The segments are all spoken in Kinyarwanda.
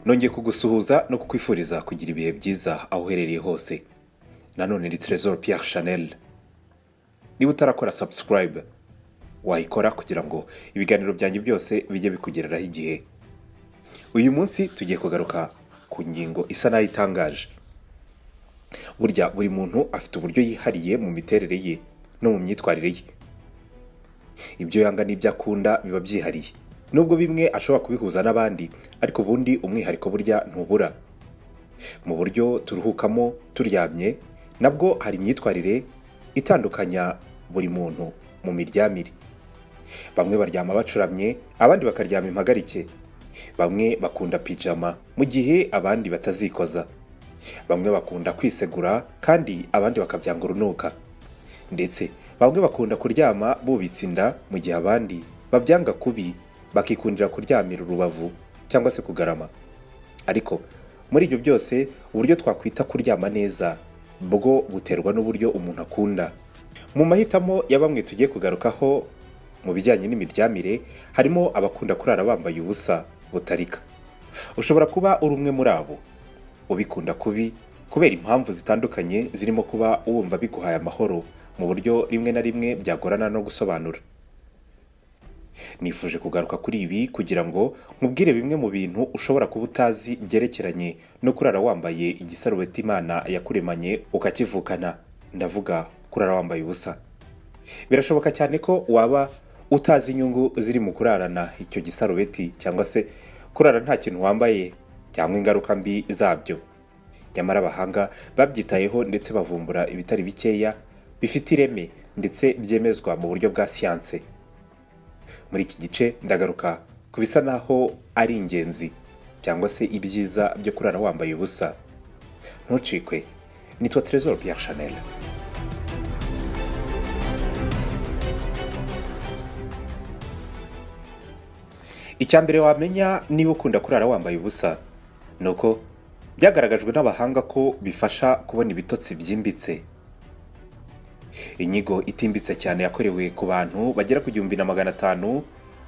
nongeye kugusuhuza no kukwifuriza kugira ibihe byiza aho uherereye hose. Nanone ni Trésor Pierre Chanel. Niba utarakora subscribe wayikora kugira ngo ibiganiro byanjye byose bijye bikugereraho igihe. Uyu munsi tugiye kugaruka ku ngingo isa nayo itangaje. Burya buri muntu afite uburyo yihariye mu miterere ye no mu myitwarire ye. Ibyo yanga n'ibyo akunda biba byihariye. Nubwo bimwe ashobora kubihuza n'abandi, ariko ubundi umwihariko burya ntubura. Mu buryo turuhukamo turyamye, nabwo hari imyitwarire itandukanya buri muntu mu miryamire. Bamwe baryama bacuramye, abandi bakaryama impagarike. Bamwe bakunda pijama mu gihe abandi batazikoza. Bamwe bakunda kwisegura kandi abandi bakabyanga urunuka. Ndetse bamwe bakunda kuryama bubitse inda mu gihe abandi babyanga kubi, bakikundira kuryamira urubavu cyangwa se kugarama. Ariko muri ibyo byose uburyo twakwita kuryama neza bwo buterwa n'uburyo umuntu akunda. Mu mahitamo ya bamwe tugiye kugarukaho mu bijyanye n'imiryamire, harimo abakunda kurara bambaye ubusa butarika. Ushobora kuba uri umwe muri abo ubikunda kubi kubera impamvu zitandukanye, zirimo kuba wumva biguhaye amahoro mu buryo rimwe na rimwe byagorana no gusobanura. Nifuje kugaruka kuri ibi kugira ngo nkubwire bimwe mu bintu ushobora kuba utazi byerekeranye no kurara wambaye igisarubeti Imana yakuremanye ukakivukana. Ndavuga kurara wambaye ubusa. Birashoboka cyane ko waba utazi inyungu ziri mu kurarana icyo gisarubeti, cyangwa se kurara nta kintu wambaye cyangwa ingaruka mbi zabyo. Nyamara abahanga babyitayeho ndetse bavumbura ibitari bikeya bifite ireme ndetse byemezwa mu buryo bwa siyanse. Muri iki gice ndagaruka ku bisa naho ari ingenzi cyangwa se ibyiza byo kurara wambaye ubusa. Ntucikwe, nitwa Trésor Pierre Chanel. Icyambere wamenya niba ukunda kurara wambaye ubusa nuko byagaragajwe n'abahanga ko bifasha kubona ibitotsi byimbitse. Inyigo itimbitse cyane yakorewe ku bantu bagera ku 1500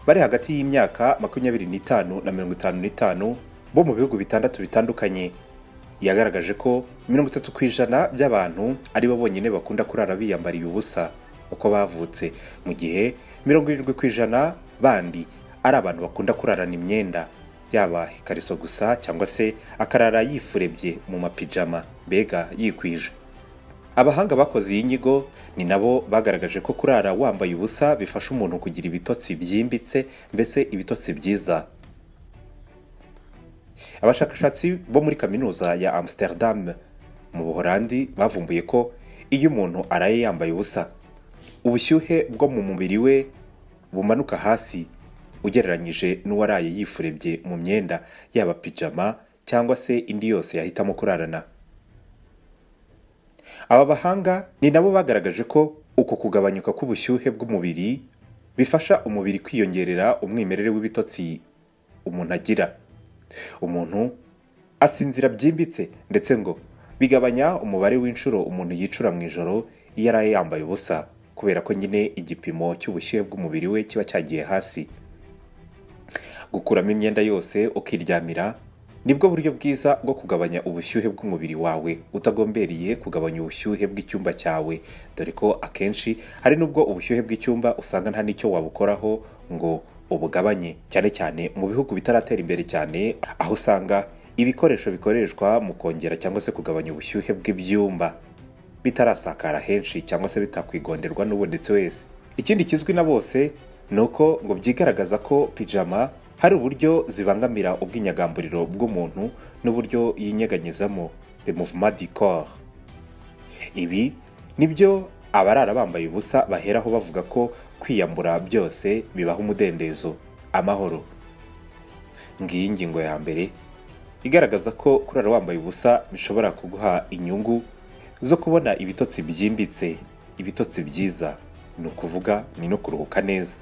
bari hagati y'imyaka 25 na 55 bo mu bihugu bitandatu bitandukanye, yagaragaje ko 30% by'abantu ari bo bonyine bakunda kurara biyambariye ubusa uko bavutse, mu gihe 70% bandi ari abantu bakunda kurarana imyenda, yaba ikariso gusa cyangwa se akarara yifurebye mu mapijama, mbega yikwije. Abahanga bakoze iyi nyigo ni nabo bagaragaje ko kurara wambaye ubusa bifasha umuntu kugira ibitotsi byimbitse, mbese ibitotsi byiza. Abashakashatsi bo muri kaminuza ya Amsterdam mu Buholandi bavumbuye ko iyo umuntu araye yambaye ubusa, ubushyuhe bwo mu mubiri we bumanuka hasi ugereranyije n'uwaraye yifurebye mu myenda, yaba pijama cyangwa se indi yose yahitamo kurarana. Aba bahanga ni nabo bagaragaje ko uko kugabanyuka k'ubushyuhe bw'umubiri bifasha umubiri kwiyongerera umwimerere w'ibitotsi umuntu agira. Umuntu asinzira byimbitse, ndetse ngo bigabanya umubare w'inshuro umuntu yicura mu ijoro iyo araye yambaye ubusa, kubera ko nyine igipimo cy'ubushyuhe bw'umubiri we kiba cyagiye hasi. Gukuramo imyenda yose ukiryamira nibwo buryo bwiza bwo kugabanya ubushyuhe bw'umubiri wawe utagombereye kugabanya ubushyuhe bw'icyumba cyawe, dore ko akenshi hari nubwo ubushyuhe bw'icyumba usanga nta n'icyo wabukoraho ngo ubugabanye, cyane cyane mu bihugu bitaratera imbere cyane, aho usanga ibikoresho bikoreshwa mu kongera cyangwa se kugabanya ubushyuhe bw'ibyumba bitarasakara henshi cyangwa se bitakwigonderwa n'ubonetse wese. Ikindi kizwi na bose ni uko ngo byigaragaza ko pijama hari uburyo zibangamira ubwinyagamburiro bw'umuntu n'uburyo yinyeganyezamo, le mouvement du corps. Ibi nibyo abarara bambaye ubusa baheraho bavuga ko kwiyambura byose bibaha umudendezo, amahoro. Ngiyi ingingo ya mbere igaragaza ko kurara wambaye ubusa bishobora kuguha inyungu zo kubona ibitotsi byimbitse, ibitotsi byiza, ni ukuvuga ni no kuruhuka neza.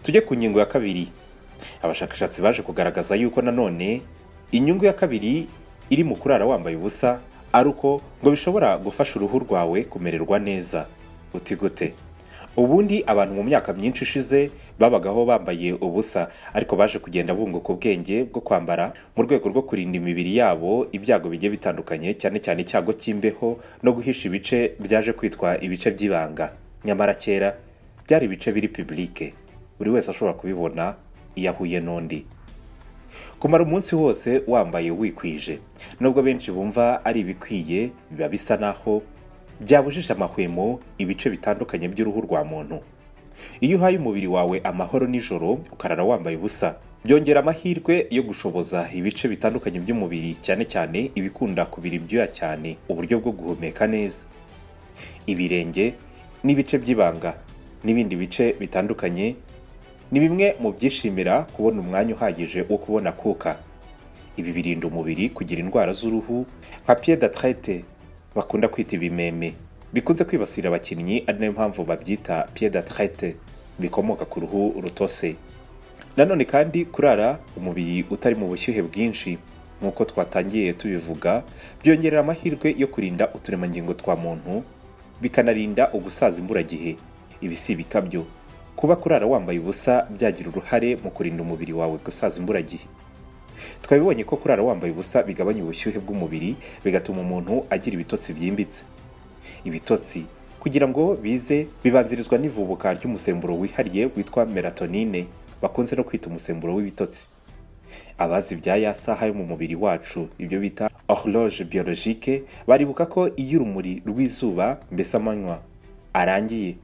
Tujye ku ngingo ya kabiri. Abashakashatsi baje kugaragaza yuko nanone inyungu ya kabiri iri mu kurara wambaye ubusa ari uko ngo bishobora gufasha uruhu rwawe kumererwa neza. Uti gute? Ubundi abantu mu myaka myinshi ishize babagaho bambaye ubusa ariko baje kugenda bunguka ubwenge bwo kwambara mu rwego rwo kurinda imibiri yabo ibyago bigiye bitandukanye, cyane cyane icyago cy'imbeho no guhisha ibice byaje kwitwa ibice by'ibanga. Nyamara kera byari ibice biri publique, buri wese ashobora kubibona iyo ahuye n'undi. Kumara umunsi wose wambaye wikwije, nubwo benshi bumva ari ibikwiye, biba bisa naho byabujije amahwemo ibice bitandukanye by'uruhu rwa muntu. Iyo uhaye umubiri wawe amahoro nijoro ukarara wambaye ubusa, byongera amahirwe yo gushoboza ibice bitandukanye by'umubiri, cyane cyane ibikunda kubira ibyuya cyane, uburyo bwo guhumeka neza. Ibirenge n'ibice by'ibanga n'ibindi bice bitandukanye ni bimwe mu byishimira kubona umwanya uhagije wo kubona akuka. Ibi birinda umubiri kugira indwara z'uruhu nka pied de traite bakunda kwita ibimeme, bikunze kwibasira abakinnyi, ari nayo mpamvu babyita pied de traite, bikomoka ku ruhu rutose. Nanone kandi kurara umubiri utari mu bushyuhe bwinshi nk'uko twatangiye tubivuga, byongerera amahirwe yo kurinda uturemangingo twa muntu, bikanarinda ugusaza imburagihe. Ibi si ibikabyo, kuba kurara wambaye ubusa byagira uruhare mu kurinda umubiri wawe gusaza imburagihe. Twabibonye ko kurara wambaye ubusa bigabanya ubushyuhe bw'umubiri, bigatuma umuntu agira ibitotsi byimbitse. Ibitotsi kugira ngo bize bibanzirizwa n'ivubuka ry'umusemburo wihariye witwa melatonine, bakunze no kwita umusemburo w'ibitotsi. Abazi bya ya saha yo mu mubiri wacu, ibyo bita horloge biologique, baribuka ko iyo urumuri rw'izuba, mbese amanywa, arangiye,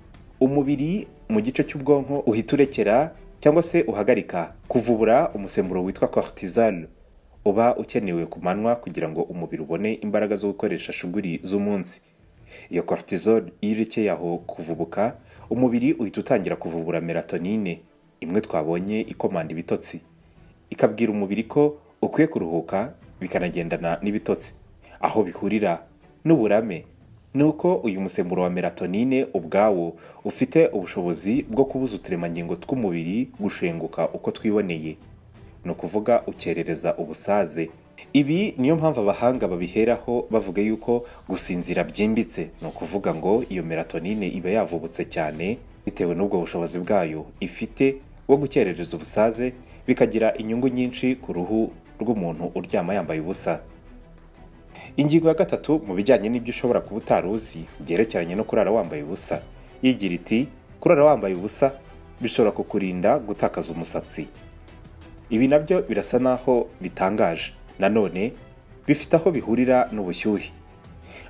umubiri mu gice cy'ubwonko uhita urekera cyangwa se uhagarika kuvubura umusemburo witwa cortisol, uba ukenewe ku manywa kugira ngo umubiri ubone imbaraga zo gukoresha shuguri z'umunsi. Iyo cortisol iyo irekeye aho kuvubuka, umubiri uhita utangira kuvubura melatonine, imwe twabonye ikomanda ibitotsi, ikabwira umubiri ko ukwiye kuruhuka, bikanagendana n'ibitotsi. Aho bihurira n'uburame nuko uyu musemburo wa melatonine ubwawo ufite ubushobozi bwo kubuza uturemangingo tw'umubiri gushenguka uko twiboneye, ni ukuvuga ukerereza ubusaze. Ibi niyo mpamvu abahanga babiheraho bavuga yuko gusinzira byimbitse, ni ukuvuga ngo iyo melatonine iba yavubutse cyane bitewe n'ubwo bushobozi bwayo ifite bwo gukerereza ubusaze, bikagira inyungu nyinshi ku ruhu rw'umuntu uryama yambaye ubusa. Ingingo ya gatatu mu bijyanye n'ibyo ushobora kuba utaruzi byerekeranye no kurara wambaye ubusa, yigira iti kurara wambaye ubusa bishobora kukurinda gutakaza umusatsi. Ibi nabyo birasa naho bitangaje, nanone bifite aho bihurira n'ubushyuhe.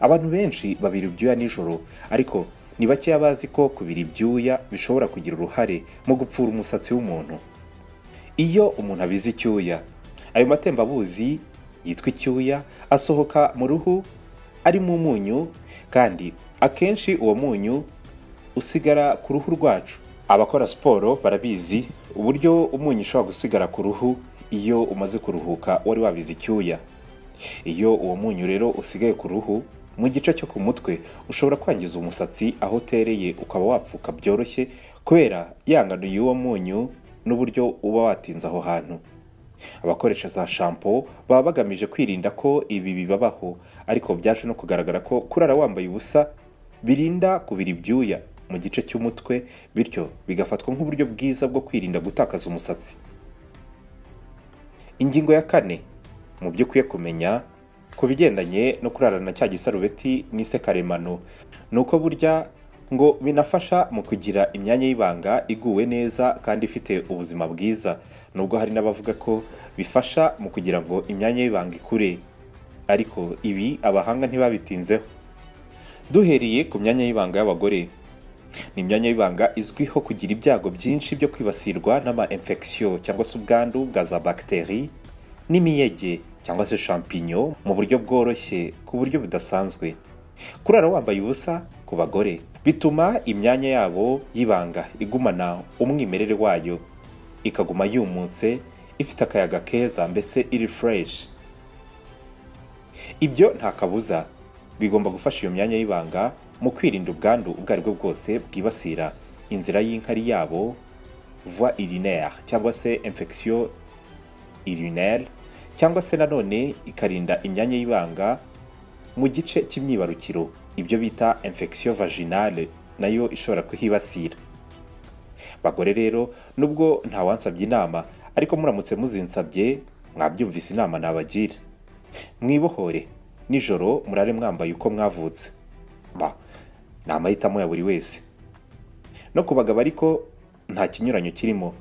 Abantu benshi babira ibyuya nijoro, ariko ni bakeya bazi ko kubira ibyuya bishobora kugira uruhare mu gupfura umusatsi w'umuntu. Iyo umuntu abize icyuya, ayo matembabuzi yitwa icyuya asohoka mu ruhu arimo umunyu, kandi akenshi uwo munyu usigara ku ruhu rwacu. Abakora siporo barabizi uburyo umunyu ushobora gusigara ku ruhu iyo umaze kuruhuka wari wabize icyuya. Iyo uwo munyu rero usigaye ku ruhu, mu gice cyo ku mutwe, ushobora kwangiza umusatsi aho utereye, ukaba wapfuka byoroshye kubera yangano y'uwo munyu n'uburyo uba watinze aho hantu. Abakoresha za shampoo baba bagamije kwirinda ko ibi bibabaho, ariko byaje no kugaragara ko kurara wambaye ubusa birinda kubira ibyuya mu gice cy'umutwe, bityo bigafatwa nk'uburyo bwiza bwo kwirinda gutakaza umusatsi. Ingingo ya kane mu byo ukwiye kumenya ku bigendanye no kurarana cya gisarubeti n'ise karemano, ni uko burya ngo binafasha mu kugira imyanya y'ibanga iguwe neza kandi ifite ubuzima bwiza, nubwo hari n'abavuga ko bifasha mu kugira ngo imyanya y'ibanga ikure, ariko ibi abahanga ntibabitinzeho. Duhereye ku myanya y'ibanga y'abagore, ni imyanya y'ibanga izwiho kugira ibyago byinshi byo kwibasirwa n'ama-infection cyangwa se ubwandu bwa za bagiteri n'imiyege cyangwa se champignon mu buryo bworoshye, ku buryo budasanzwe. Kurara wambaye ubusa ku bagore bituma imyanya yabo y'ibanga igumana umwimerere wayo, ikaguma yumutse, ifite akayaga keza, mbese iri fresh. Ibyo nta kabuza bigomba gufasha iyo myanya y'ibanga mu kwirinda ubwandu ubwo ari bwo bwose bwibasira inzira y'inkari yabo, voie urinaire cyangwa se infection urinaire, cyangwa se nanone ikarinda imyanya y'ibanga mu gice cy'imyibarukiro, ibyo bita infection vaginale nayo ishobora kuhibasira. bagore rero nubwo ntawansabye inama ariko muramutse muzinsabye mwabyumvise inama nabagira. Mwibohore nijoro murare mwambaye uko mwavutse. Ni amahitamo ya buri wese. No ku bagabo ariko nta kinyuranyo kirimo.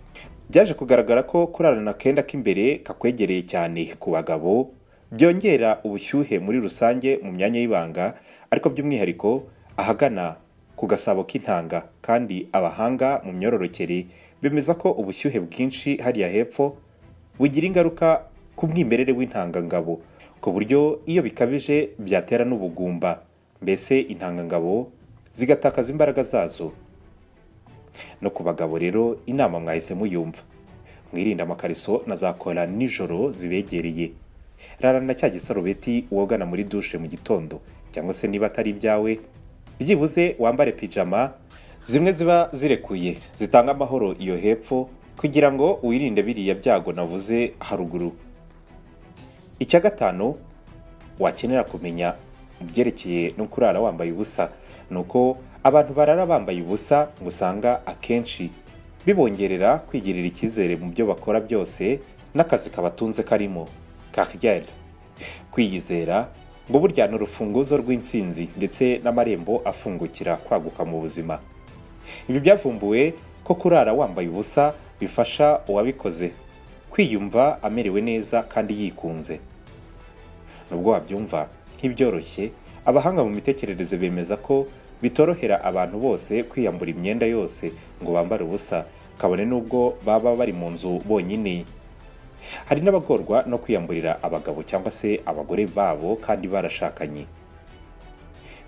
Byaje kugaragara ko kurarana kenda k'imbere kakwegereye cyane ku bagabo byongera ubushyuhe muri rusange mu myanya y'ibanga, ariko by'umwihariko ahagana ku gasabo k'intanga, kandi abahanga mu myororokere bemeza ko ubushyuhe bwinshi hariya hepfo bugira ingaruka ku mwimerere w'intangangabo, ku buryo iyo bikabije byatera n'ubugumba, mbese intangangabo zigatakaza imbaraga zazo. No ku bagabo rero inama mwahise muyumva. Mwirinde amakariso na za kora nijoro zibegereye. Rarana cya gisarubeti wogana muri dushe mu gitondo, cyangwa se niba atari ibyawe byibuze wambare pijama zimwe ziba zirekuye zitanga amahoro iyo hepfo, kugira ngo wirinde biriya byago navuze haruguru. Icya gatanu wakenera kumenya mu byerekeye no kurara wambaye ubusa, nuko abantu barara bambaye ubusa ngo usanga akenshi bibongerera kwigirira icyizere mu byo bakora byose n'akazi kabatunze karimo carrière. Kwiyizera ngo burya ni urufunguzo rw'intsinzi ndetse n'amarembo afungukira kwaguka mu buzima. Ibi byavumbuwe ko kurara wambaye ubusa bifasha uwabikoze kwiyumva amerewe neza kandi yikunze. Nubwo wabyumva nk'ibyoroshye, abahanga mu mitekerereze bemeza ko bitorohera abantu bose kwiyambura imyenda yose ngo bambare ubusa, kabone nubwo baba bari mu nzu bonyine. Hari n'abagorwa no kwiyamburira abagabo cyangwa se abagore babo kandi barashakanye.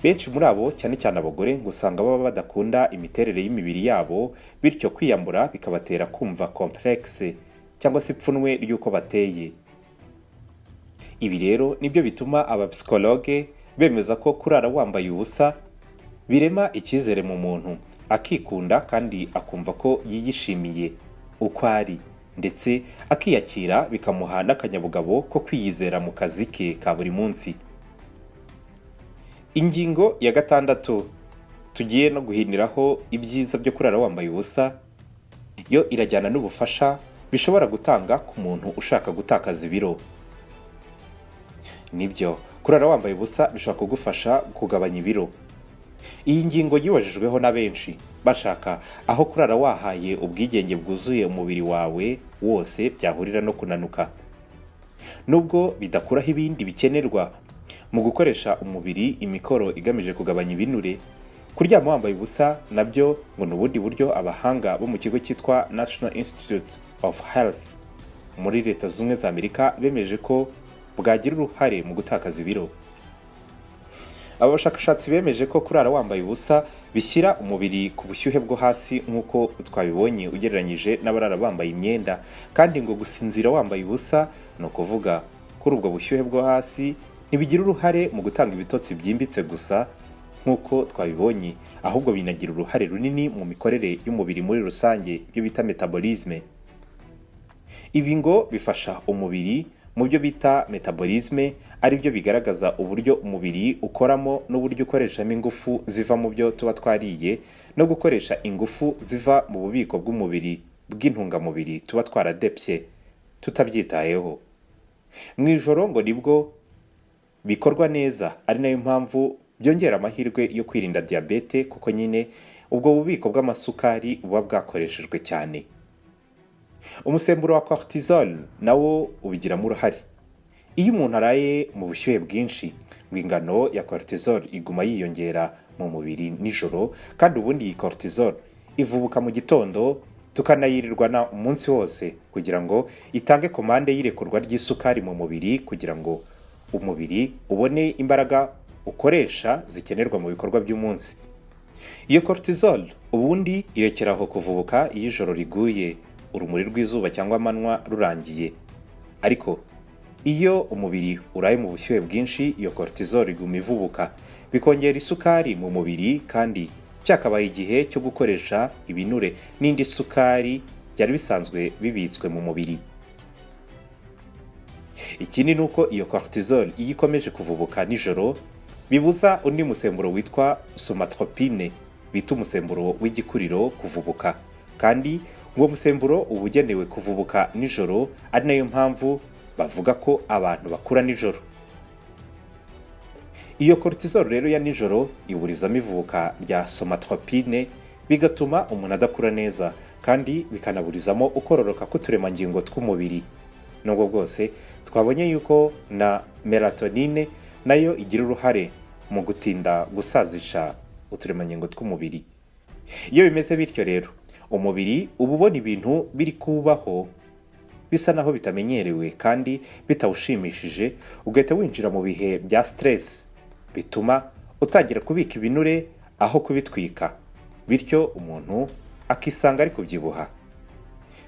Benshi muri abo, cyane cyane abagore, ngo usanga baba badakunda imiterere y'imibiri yabo, bityo kwiyambura bikabatera kumva complexe cyangwa se ipfunwe ry'uko bateye. Ibi rero nibyo bituma abapsikologe bemeza ko kurara wambaye ubusa birema icyizere mu muntu, akikunda kandi akumva ko yiyishimiye uko ari, ndetse akiyakira bikamuha n'akanyabugabo ko kwiyizera mu kazi ke ka buri munsi. Ingingo ya gatandatu tugiye no guhiniraho ibyiza byo kurara wambaye ubusa, yo irajyana n'ubufasha bishobora gutanga ku muntu ushaka gutakaza ibiro. Nibyo, kurara wambaye ubusa bishobora kugufasha kugabanya ibiro. Iyi ngingo yibajijweho na benshi bashaka aho kurara wahaye ubwigenge bwuzuye umubiri wawe wose byahurira no kunanuka. Nubwo bidakuraho ibindi bikenerwa mu gukoresha umubiri imikoro igamije kugabanya ibinure, kuryama wambaye ubusa nabyo ngo ni ubundi buryo abahanga bo mu kigo cyitwa National Institute of Health muri Leta Zunze Ubumwe za Amerika bemeje ko bwagira uruhare mu gutakaza ibiro. Aba bashakashatsi bemeje ko kurara wambaye ubusa bishyira umubiri ku bushyuhe bwo hasi nk'uko twabibonye ugereranyije n'abarara bambaye imyenda, kandi ngo gusinzira wambaye ubusa ni ukuvuga kuri ubwo bushyuhe bwo hasi ntibigira uruhare mu gutanga ibitotsi byimbitse gusa nk'uko twabibonye, ahubwo binagira uruhare runini mu mikorere y'umubiri muri rusange, ibyo bita metabolisme. Ibi ngo bifasha umubiri mu byo bita metabolisme, ari byo bigaragaza uburyo umubiri ukoramo n'uburyo ukoreshamo ingufu ziva mu byo tuba twariye, no gukoresha ingufu ziva mu bubiko bw'umubiri bw'intungamubiri tuba twaradepye tutabyitayeho. Mu ijoro ngo nibwo bikorwa neza, ari nayo mpamvu byongera amahirwe yo kwirinda diabete, kuko nyine ubwo bubiko bw'amasukari buba bwakoreshejwe cyane. Umusemburo wa cortisol nawo ubigiramo uruhare. Iyo umuntu araye mu bushyuhe bwinshi, ngo ingano ya cortisol iguma yiyongera mu mubiri nijoro, kandi ubundi iyi cortisol ivubuka mu gitondo tukanayirirwana umunsi wose kugira ngo itange komande y'irekurwa ry'isukari mu mubiri, kugira ngo umubiri ubone imbaraga ukoresha zikenerwa mu bikorwa by'umunsi. Iyo cortisol ubundi irekeraho kuvubuka iyo ijoro riguye, urumuri rw'izuba cyangwa amanywa rurangiye. Ariko iyo umubiri uraye mu bushyuhe bwinshi, iyo cortisol iguma ivubuka, bikongera isukari mu mubiri, kandi cyakabaye igihe cyo gukoresha ibinure n'indi sukari byari bisanzwe bibitswe mu mubiri. Ikindi ni uko iyo cortisol iyo ikomeje kuvubuka nijoro bibuza undi musemburo witwa somatropine, bita umusemburo w'igikuriro, kuvubuka, kandi uwo musemburo uba ugenewe kuvubuka nijoro, ari nayo mpamvu bavuga ko abantu bakura nijoro. Iyo cortisol rero ya nijoro iburizamo ivuka rya somatropine, bigatuma umuntu adakura neza kandi bikanaburizamo ukororoka k'uturemangingo tw'umubiri. Nubwo bwose twabonye yuko na melatonine nayo igira uruhare mu gutinda gusazisha uturemangingo tw'umubiri. Iyo bimeze bityo rero, umubiri uba ubona ibintu biri kubaho bisa naho bitamenyerewe kandi bitawushimishije, ugahita winjira mu bihe bya stress bituma utangira kubika ibinure aho kubitwika, bityo umuntu akisanga ari kubyibuha.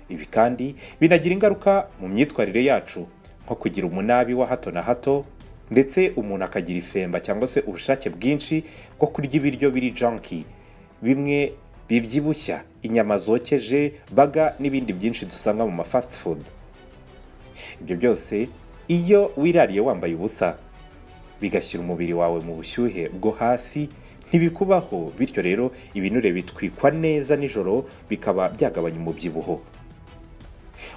Ibi kandi binagira ingaruka mu myitwarire yacu, nko kugira umunabi wa hato na hato, ndetse umuntu akagira ifemba cyangwa se ubushake bwinshi bwo kurya ibiryo biri junky, bimwe bibyibushya, inyama zokeje, baga n'ibindi byinshi dusanga mu fast food. Ibyo byose iyo wirariye wambaye ubusa bigashyira umubiri wawe mu bushyuhe bwo hasi, ntibikubaho, bityo rero ibinure bitwikwa neza nijoro bikaba byagabanya umubyibuho.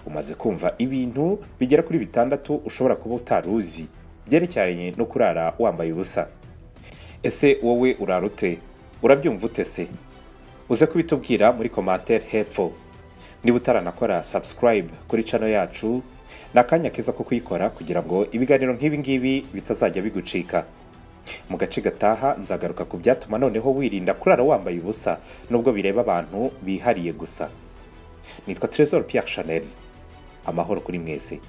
Umaze kumva ibintu bigera kuri 6 ushobora kuba utaruzi byerekeranye no kurara wambaye ubusa. Ese wowe urarute? Urabyumva ute se? Uze kubitubwira muri commentaire hepfo. Niba utaranakora subscribe kuri channel yacu, nakanya keza ko kuyikora kugira ngo ibiganiro nk'ibi ngibi bitazajya bigucika. Mu gace gataha nzagaruka ku byatuma noneho wirinda kurara wambaye ubusa nubwo bireba abantu bihariye gusa. Nitwa Trésor Pierre Chanel. Amahoro kuri mwese.